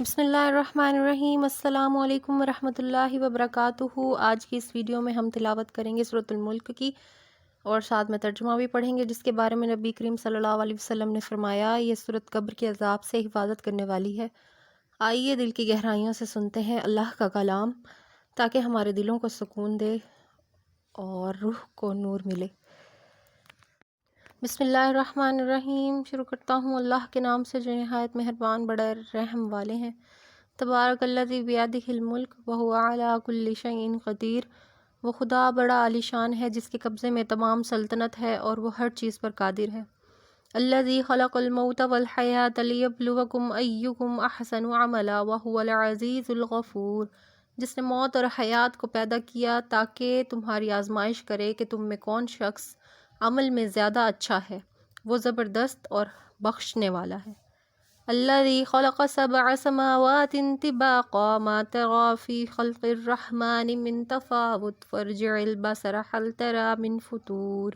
بسم اللہ الرحمن الرحیم۔ السلام علیکم ورحمۃ اللہ وبرکاتہ۔ آج کی اس ویڈیو میں ہم تلاوت کریں گے سورۃ الملک کی، اور ساتھ میں ترجمہ بھی پڑھیں گے، جس کے بارے میں نبی کریم صلی اللہ علیہ وسلم نے فرمایا، یہ سورۃ قبر کے عذاب سے حفاظت کرنے والی ہے۔ آئیے دل کی گہرائیوں سے سنتے ہیں اللہ کا کلام، تاکہ ہمارے دلوں کو سکون دے اور روح کو نور ملے۔ بسم اللہ الرحمن الرحیم۔ شروع کرتا ہوں اللہ کے نام سے جو نہایت مہربان بڑا رحم والے ہیں۔ تبارک الذی بیدہ الملک وہو علی کل شیء قدیر۔ وہ خدا بڑا عالی شان ہے جس کے قبضے میں تمام سلطنت ہے اور وہ ہر چیز پر قادر ہے۔ الذی خلق الموت والحیاة لیبلوکم ایکم احسن عملا وہو العزیز الغفور۔ جس نے موت اور حیات کو پیدا کیا تاکہ تمہاری آزمائش کرے کہ تم میں کون شخص عمل میں زیادہ اچھا ہے، وہ زبردست اور بخشنے والا ہے۔ الذی خلق سبع سماوات طباقا ما تری فی خلق الرحمن من تفاوت فارجع البصر هل تری من فطور۔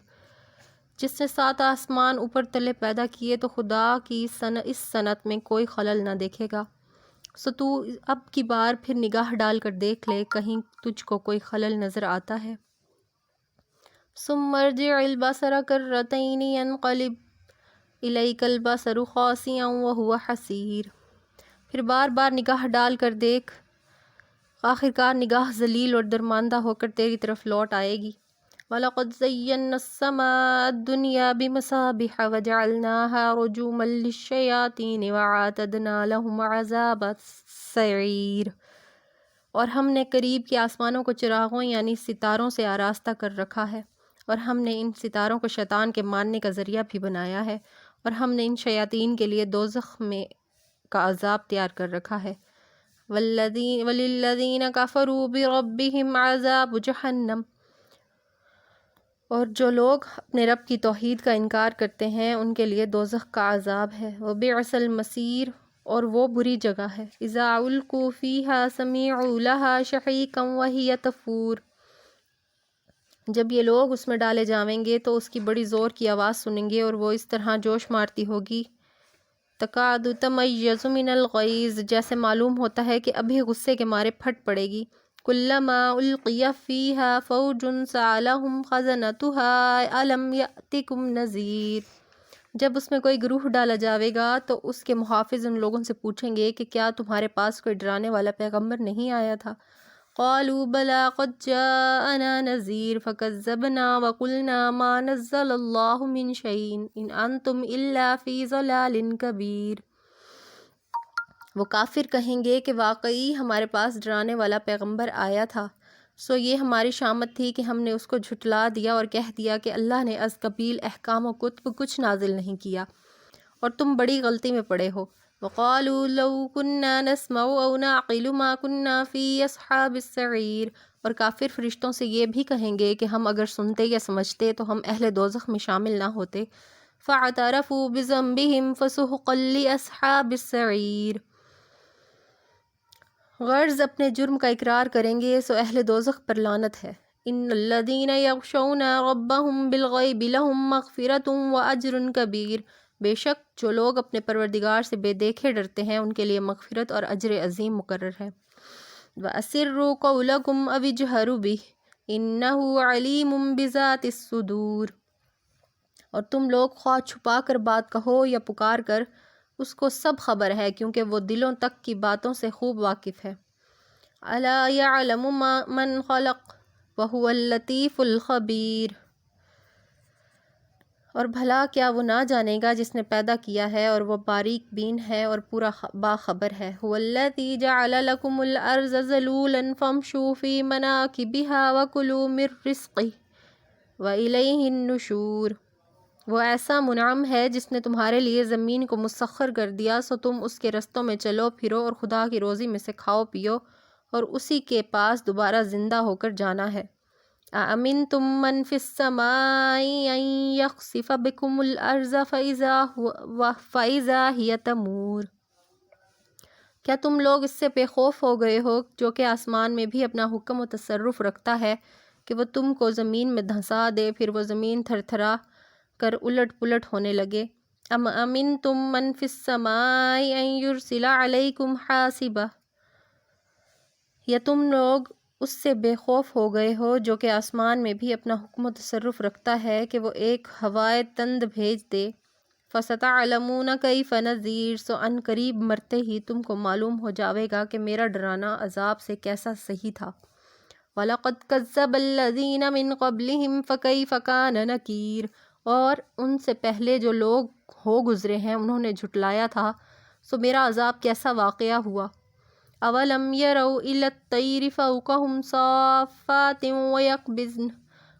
جس نے 7 آسمان اوپر تلے پیدا کیے تو خدا کی اس صنعت میں کوئی خلل نہ دیکھے گا، سو تو اب کی بار پھر نگاہ ڈال کر دیکھ لے، کہیں تجھ کو کوئی خلل نظر آتا ہے۔ ثم ارجع البصر کرتین ينقلب الیک البصر خاسئا وہو حسیر۔ پھر بار بار نگاہ ڈال کر دیکھ، آخرکار نگاہ ذلیل اور درماندہ ہو کر تیری طرف لوٹ آئے گی۔ وَلَقَدْ زَيَّنَّا السَّمَاءَ الدُّنْيَا بِمَصَابِيحَ وَجَعَلْنَاهَا رُجُومًا لِلشَّيَاطِينِ وَأَعْتَدْنَا لَهُمْ عَذَابَ السَّعِيرِ۔ اور ہم نے قریب کے آسمانوں کو چراغوں یعنی ستاروں سے آراستہ کر رکھا ہے، اور ہم نے ان ستاروں کو شیطان کے ماننے کا ذریعہ بھی بنایا ہے، اور ہم نے ان شیاطین کے لیے دوزخ میں کا عذاب تیار کر رکھا ہے۔ وَلِلَّذِينَ كَفَرُوا بِرَبِّهِمْ عَذَابُ جَهَنَّمَ۔ اور جو لوگ اپنے رب کی توحید کا انکار کرتے ہیں ان کے لیے دوزخ کا عذاب ہے۔ وَبِئْسَ الْمَصِيرُ۔ اور وہ بری جگہ ہے۔ إِذَا أُلْقُوا فِيهَا سَمِعُوا لَهَا شَهِيقًا وَهِيَ تَفُورُ۔ جب یہ لوگ اس میں ڈالے جاویں گے تو اس کی بڑی زور کی آواز سنیں گے، اور وہ اس طرح جوش مارتی ہوگی، تَكَادُ تَمَيَّزُ مِنَ الْغَيْظِ، جیسے معلوم ہوتا ہے کہ ابھی غصے کے مارے پھٹ پڑے گی۔ كُلَّمَا أُلْقِيَ فِيهَا فَوْجٌ سَأَلَهُمْ خَزَنَتُهَا أَلَمْ يَأْتِكُمْ نَذِيرٌ۔ جب اس میں کوئی گروہ ڈالا جاوے گا تو اس کے محافظ ان لوگوں سے پوچھیں گے کہ کیا تمہارے پاس کوئی ڈرانے والا پیغمبر نہیں آیا تھا؟ قالوا بلى قد جاءنا نذير فكذبنا وقلنا ما نزل الله من شيء إن أنتم إلا في ضلال كبير۔ وہ کافر کہیں گے کہ واقعی ہمارے پاس ڈرانے والا پیغمبر آیا تھا، سو یہ ہماری شامت تھی کہ ہم نے اس کو جھٹلا دیا اور کہہ دیا کہ اللہ نے از قبیل احکام و کتب کچھ نازل نہیں کیا، اور تم بڑی غلطی میں پڑے ہو۔ وَقَالُوا لَوْ كُنَّا نَسْمَعُ أَوْ نَعْقِلُ مَا كُنَّا فِي أَصْحَابِ السَّعِيرِ۔ اور کافر فرشتوں سے یہ بھی کہیں گے کہ ہم اگر سنتے یا سمجھتے تو ہم اہل دوزخ میں شامل نہ ہوتے۔ فَاعْتَرَفُوا بِذَنبِهِمْ فَسُحْقًا لِأَصْحَابِ السَّعِيرِ۔ غرض اپنے جرم کا اقرار کریں گے سو اہل دوزخ پر لعنت ہے۔ إِنَّ الَّذِينَ يَخْشَوْنَ رَبَّهُمْ بِالْغَيْبِ لَهُمْ مَغْفِرَةٌ وَأَجْرٌ كَبِيرٌ۔ بے شک جو لوگ اپنے پروردگار سے بے دیکھے ڈرتے ہیں ان کے لیے مغفرت اور اجر عظیم مقرر ہے۔ وَأَسِرُّوا قَوْلَكُمْ أَوِ اجْهَرُوا بِهِ إِنَّهُ عَلِيمٌ بِذَاتِ الصُّدُورِ۔ اور تم لوگ خواہ چھپا کر بات کہو یا پکار کر، اس کو سب خبر ہے کیونکہ وہ دلوں تک کی باتوں سے خوب واقف ہے۔ أَلَا يَعْلَمُ مَنْ خَلَقَ وَهُوَ اللَّطِيفُ الْخَبِيرُ۔ اور بھلا کیا وہ نہ جانے گا جس نے پیدا کیا ہے اور وہ باریک بین ہے اور پورا باخبر ہے۔ هُوَ الَّذِي جَعَلَ لَكُمُ الْأَرْضَ ذَلُولًا فَامْشُوا فِي مَنَاكِبِهَا وَكُلُوا مِن رِّزْقِهِ وَإِلَيْهِ النُّشُورُ۔ وہ ایسا منعم ہے جس نے تمہارے لیے زمین کو مسخر کر دیا، سو تم اس کے رستوں میں چلو پھرو اور خدا کی روزی میں سے کھاؤ پیو، اور اسی کے پاس دوبارہ زندہ ہو کر جانا ہے۔ أَأَمِنْتُم مَّن فِي السَّمَاءِ أَن يَخْسِفَ بِكُمُ الْأَرْضَ فَإِذَا هِيَ تَمُورُ۔ کیا تم لوگ اس سے بے خوف ہو گئے ہو جو کہ آسمان میں بھی اپنا حکم و تصرف رکھتا ہے کہ وہ تم کو زمین میں دھنسا دے، پھر وہ زمین تھر تھرا کر الٹ پلٹ ہونے لگے۔ ام امنتم من فی السماء ان یرسل علیکم حاصبا، یا تم لوگ اس سے بے خوف ہو گئے ہو جو کہ آسمان میں بھی اپنا حکم و تصرف رکھتا ہے کہ وہ ایک ہوائے تند بھیج دے۔ فَسَتَعْلَمُونَ كَيْفَ نَذِيرٌ، سو ان قریب مرتے ہی تم کو معلوم ہو جاوے گا کہ میرا ڈرانا عذاب سے کیسا صحیح تھا۔ وَلَقَدْ كَذَّبَ الَّذِينَ مِن قَبْلِهِمْ فَكَيْفَ كَانَ نَكِيرٌ، اور ان سے پہلے جو لوگ ہو گزرے ہیں انہوں نے جھٹلایا تھا، سو میرا عذاب کیسا واقعہ ہوا۔ اولم يروا الى الطير فوقهم صافات ويقبضن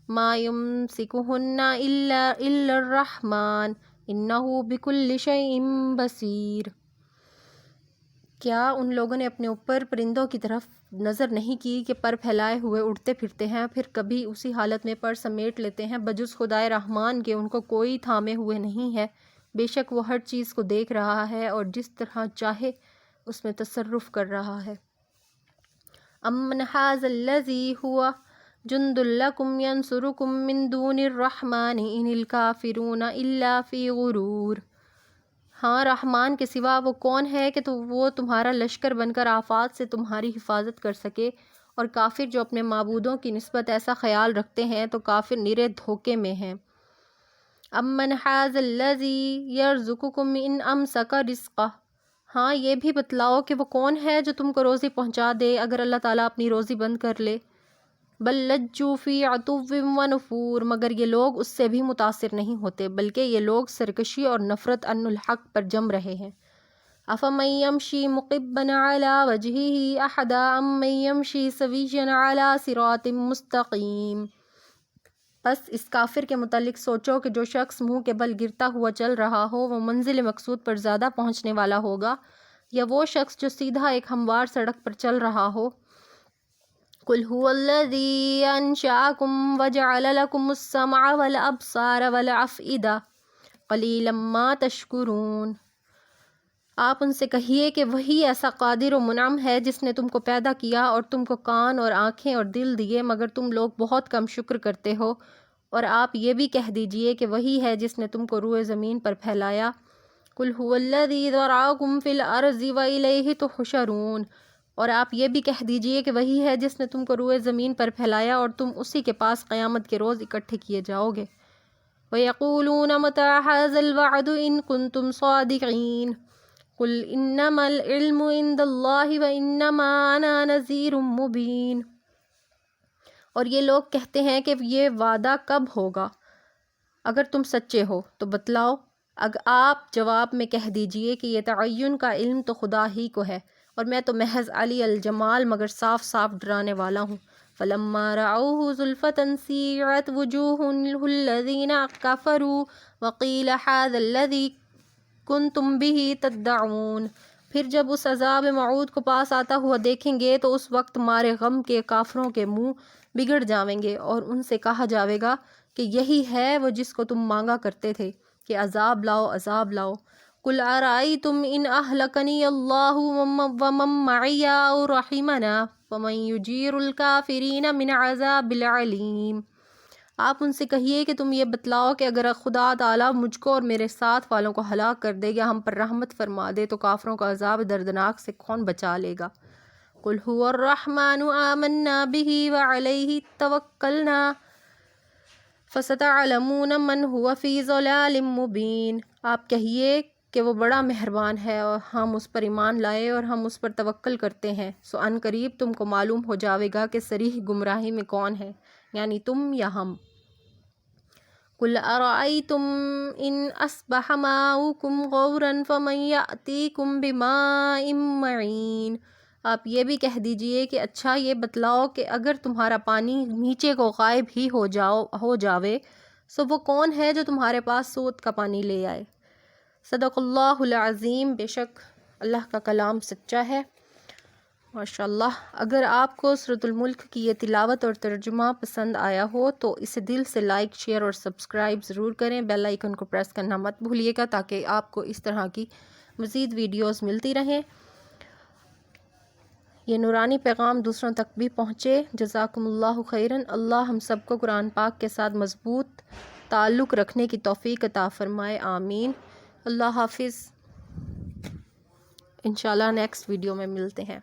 ما يمسكهن الا الرحمن انه بكل شيء بصير، کیا ان لوگوں نے اپنے اوپر پرندوں کی طرف نظر نہیں کی کہ پر پھیلائے ہوئے اڑتے پھرتے ہیں، پھر کبھی اسی حالت میں پر سمیٹ لیتے ہیں، بجز خدائے رحمان کے ان کو کوئی تھامے ہوئے نہیں ہے، بے شک وہ ہر چیز کو دیکھ رہا ہے اور جس طرح چاہے اس میں تصرف کر رہا ہے۔ امن ھذا الذی ھو جند لکم ینصرکم من دون الرحمن ان الکافرون الا فی غرور، ہاں رحمان کے سوا وہ کون ہے کہ وہ تمہارا لشکر بن کر آفات سے تمہاری حفاظت کر سکے، اور کافر جو اپنے معبودوں کی نسبت ایسا خیال رکھتے ہیں تو کافر نرے دھوکے میں ہیں۔ امن ھذا الذی یرزقکم ان امسک رزقہ، ہاں یہ بھی بتلاؤ کہ وہ کون ہے جو تم کو روزی پہنچا دے اگر اللہ تعالیٰ اپنی روزی بند کر لے۔ بل لجوا فی عتو و نفور، مگر یہ لوگ اس سے بھی متاثر نہیں ہوتے بلکہ یہ لوگ سرکشی اور نفرت عن الحق پر جم رہے ہیں۔ افمن یمشی مقبا علی وجہہ احدا امن یمشی سویا علی صراط مستقیم، بس اس کافر کے متعلق سوچو کہ جو شخص منہ کے بل گرتا ہوا چل رہا ہو وہ منزل مقصود پر زیادہ پہنچنے والا ہوگا، یا وہ شخص جو سیدھا ایک ہموار سڑک پر چل رہا ہو۔ قل هو الذی انشأکم وجعل لکم السمع والابصار والافئدہ قلیلا ما تشکرون، آپ ان سے کہیے کہ وہی ایسا قادر و منعم ہے جس نے تم کو پیدا کیا اور تم کو کان اور آنکھیں اور دل دیے، مگر تم لوگ بہت کم شکر کرتے ہو، اور آپ یہ بھی کہہ دیجئے کہ وہی ہے جس نے تم کو روئے زمین پر پھیلایا۔ قل هو الذی ذرأکم فی الارض والیہ تحشرون، اور آپ یہ بھی کہہ دیجئے کہ وہی ہے جس نے تم کو روئے زمین پر پھیلایا اور تم اسی کے پاس قیامت کے روز اکٹھے کیے جاؤ گے۔ وَيَقُولُونَ مَتَىٰ هَٰذَا الْوَعْدُ إِن كُنتُمْ صَادِقِينَ قُلْ إِنَّمَا الْعِلْمُ عِندَ اللَّهِ وَإِنَّمَا أَنَا نَذِيرٌ مُّبِينٌ، اور یہ لوگ کہتے ہیں کہ یہ وعدہ کب ہوگا، اگر تم سچے ہو تو بتلاؤ۔ آپ جواب میں کہہ دیجئے کہ یہ تعین کا علم تو خدا ہی کو ہے، اور میں تو محض علی الجمال مگر صاف صاف ڈرانے والا ہوں۔ فَلَمَّا رَأَوْهُ زُلْفَةً سِیئَتْ وُجُوهُ الَّذِینَ کَفَرُوا وَقِیلَ هَٰذَا الَّذِی کُنتُم بِهِ تَدَّعُونَ، پھر جب اس عذاب موعود کو پاس آتا ہوا دیکھیں گے تو اس وقت مارے غم کے کافروں کے منہ بگڑ جاویں گے، اور ان سے کہا جاوے گا کہ یہی ہے وہ جس کو تم مانگا کرتے تھے کہ عذاب لاؤ عذاب لاؤ۔ قُلْ أَرَأَيْتُمْ إِنْ أَهْلَكَنِيَ اللَّهُ وَمَن مَّعِيَ أَوْ رَحِمَنَا فَمَن يُجِيرُ الْكَافِرِينَ مِنْ عَذَابٍ عَلِيمٍ، آپ ان سے کہیے کہ تم یہ بتلاؤ کہ اگر خدا تعالیٰ مجھ کو اور میرے ساتھ والوں کو ہلاک کر دے یا ہم پر رحمت فرما دے تو کافروں کا عذاب دردناک سے کون بچا لے گا۔ قُلْ هُوَ الرَّحْمَٰنُ آمَنَّا بِهِ وَعَلَيْهِ تَوَكَّلْنَا فَسَتَعْلَمُونَ مَنْ هُوَ فِي ضَلَالٍ مُّبِينٍ، آپ کہیے کہ وہ بڑا مہربان ہے اور ہم اس پر ایمان لائے اور ہم اس پر توکل کرتے ہیں، سو ان قریب تم کو معلوم ہو جاوے گا کہ صریح گمراہی میں کون ہے، یعنی تم یا ہم۔ قُلْ أَرَأَيْتُمْ إِنْ أَصْبَحَ مَاؤُكُمْ غَوْرًا فَمَن يَأْتِيكُم بِمَاءٍ مَّعِينٍ، آپ یہ بھی کہہ دیجئے کہ اچھا یہ بتلاؤ کہ اگر تمہارا پانی نیچے کو غائب ہی ہو جاوے سو وہ کون ہے جو تمہارے پاس سوت کا پانی لے آئے۔ صدق اللہ العظیم، بے شک اللہ کا کلام سچا ہے۔ ماشاءاللہ، اگر آپ کو سورۃ الملک کی یہ تلاوت اور ترجمہ پسند آیا ہو تو اسے دل سے لائک، شیئر اور سبسکرائب ضرور کریں، بیل آئیکن کو پریس کرنا مت بھولیے گا تاکہ آپ کو اس طرح کی مزید ویڈیوز ملتی رہیں، یہ نورانی پیغام دوسروں تک بھی پہنچے۔ جزاکم اللہ خیراً، اللہ ہم سب کو قرآن پاک کے ساتھ مضبوط تعلق رکھنے کی توفیق عطا فرمائے، آمین۔ اللہ حافظ، انشاءاللہ نیکسٹ ویڈیو میں ملتے ہیں۔